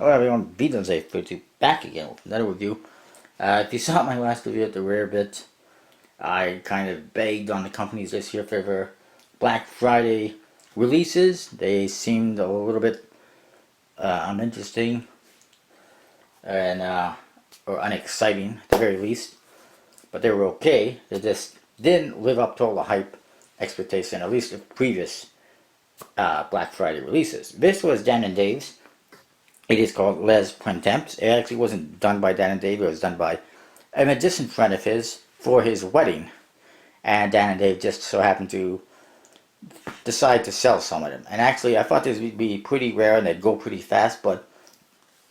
Hello everyone, Printemps Printemps back again with another review. If you saw my last review at the rare bit, I kind of begged on the companies this year for their Black Friday releases. They seemed a little bit uninteresting and or unexciting at the very least, but they were okay. They just didn't live up to all the hype expectation, at least of previous Black Friday releases. This was Dan and Dave's. It is called Les Printemps. It actually wasn't done by Dan and Dave. It was done by a magician friend of his for his wedding. And Dan and Dave just so happened to decide to sell some of them. And actually, I thought these would be pretty rare and they'd go pretty fast. But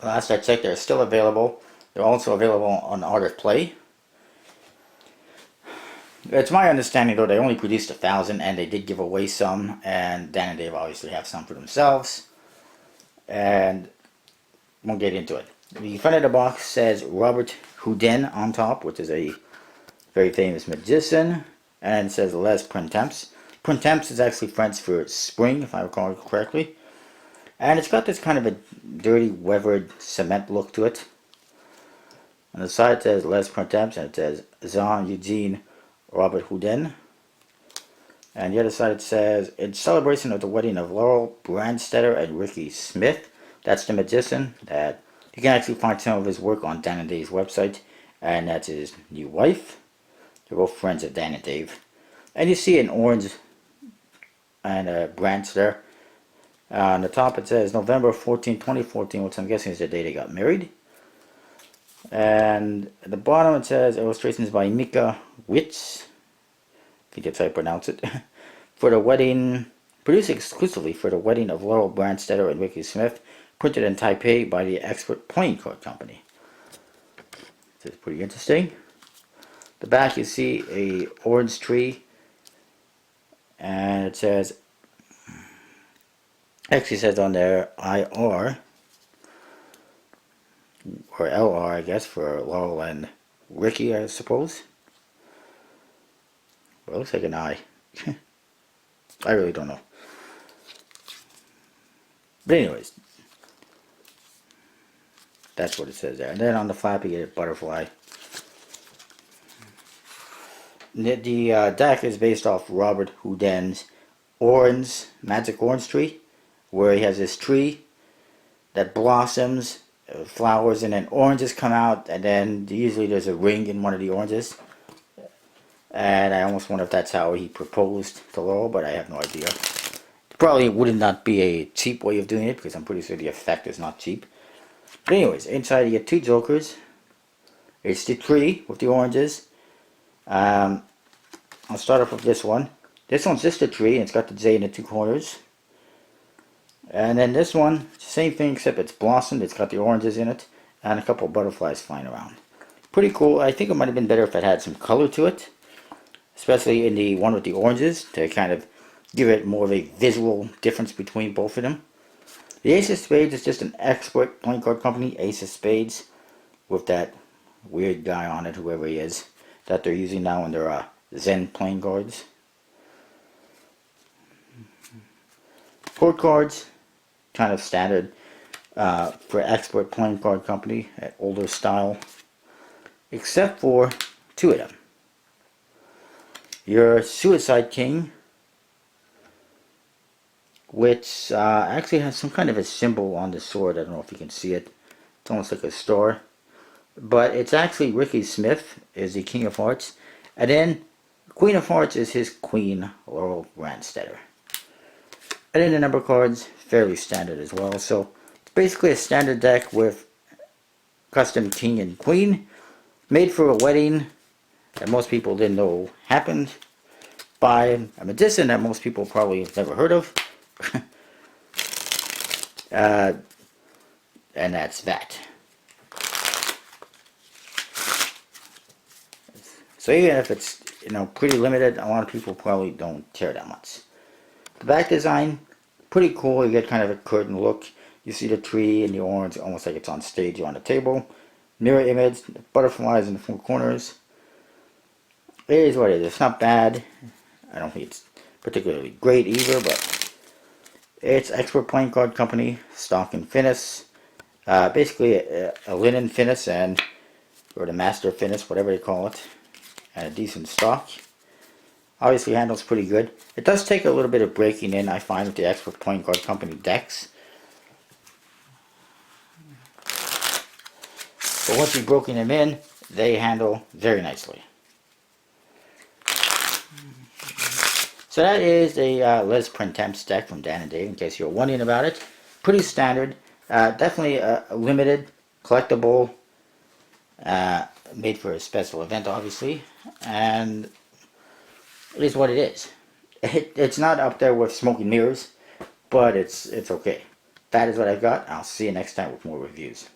last I checked, they're still available. They're also available on Art of Play. It's my understanding, though, they only produced 1,000 and they did give away some. And Dan and Dave obviously have some for themselves. And we'll get into it. The front of the box says Robert Houdin on top, which is a very famous magician, and it says Les Printemps. Printemps is actually French for spring, if I recall correctly. And it's got this kind of a dirty, weathered cement look to it. On the side it says Les Printemps, and it says Jean-Eugene Robert Houdin. And the other side it says, in celebration of the wedding of Laurel Brandstetter and Ricky Smith. That's the magician. That you can actually find some of his work on Dan and Dave's website, and that's his new wife. They're both friends of Dan and Dave. And you see an orange and a branch there. On the top it says November 14, 2014, which I'm guessing is the day they got married. And at the bottom it says illustrations by Mika Witz, I think that's how you pronounce it, for the wedding, produced exclusively for the wedding of Laurel Brandstetter and Ricky Smith, printed in Taipei by the Expert Playing Card Company. This is pretty interesting. The back you see a orange tree, and it says, actually says on there IR, or LR I guess, for Laurel and Ricky, I suppose. Well, it looks like an I. I really don't know. But anyways, that's what it says there. And then on the flap you get a butterfly. The deck is based off Robert Houdin's orange, magic orange tree, where he has this tree that blossoms, flowers, and then oranges come out, and then usually there's a ring in one of the oranges. And I almost wonder if that's how he proposed to Laurel, but I have no idea. Probably would not be a cheap way of doing it, because I'm pretty sure the effect is not cheap. But anyways, inside you get two jokers. It's the tree with the oranges. I'll start off with this one. This one's just a tree, and it's got the J in the two corners. And then this one, same thing, except it's blossomed. It's got the oranges in it, and a couple of butterflies flying around. Pretty cool. I think it might have been better if it had some color to it, especially in the one with the oranges, to kind of give it more of a visual difference between both of them. The Ace of Spades is just an Expert Playing Card Company Ace of Spades with that weird guy on it, whoever he is, that they're using now in their Zen playing cards. Court cards, kind of standard for Expert Playing Card Company, at older style, except for two of them. Your Suicide King, which actually has some kind of a symbol on the sword. I don't know if you can see it. It's almost like a star. But it's actually Ricky Smith is the King of Hearts. And then Queen of Hearts is his Queen, Laurel Brandstetter. And then the number cards, fairly standard as well. So it's basically a standard deck with custom King and Queen, made for a wedding that most people didn't know happened, by a magician that most people probably have never heard of. And that's that. So even if it's, pretty limited, a lot of people probably don't care that much. The back design, pretty cool. You get kind of a curtain look. You see the tree and the orange, almost like it's on stage or on the table. Mirror image, the butterflies in the four corners. It is what it is. It's not bad. I don't think it's particularly great either, but it's Expert Playing Card Company, stock and finish. Basically a linen finish or the master finish, whatever they call it, and a decent stock. Obviously handles pretty good. It does take a little bit of breaking in, I find, with the Expert Playing Card Company decks. But once you've broken them in, they handle very nicely. So that is a Les Printemps deck from Dan and Dave, in case you're wondering about it. Pretty standard. Definitely a limited, collectible, made for a special event, obviously. And it is what it is. It's not up there with Smoke and Mirrors, but it's okay. That is what I've got. I'll see you next time with more reviews.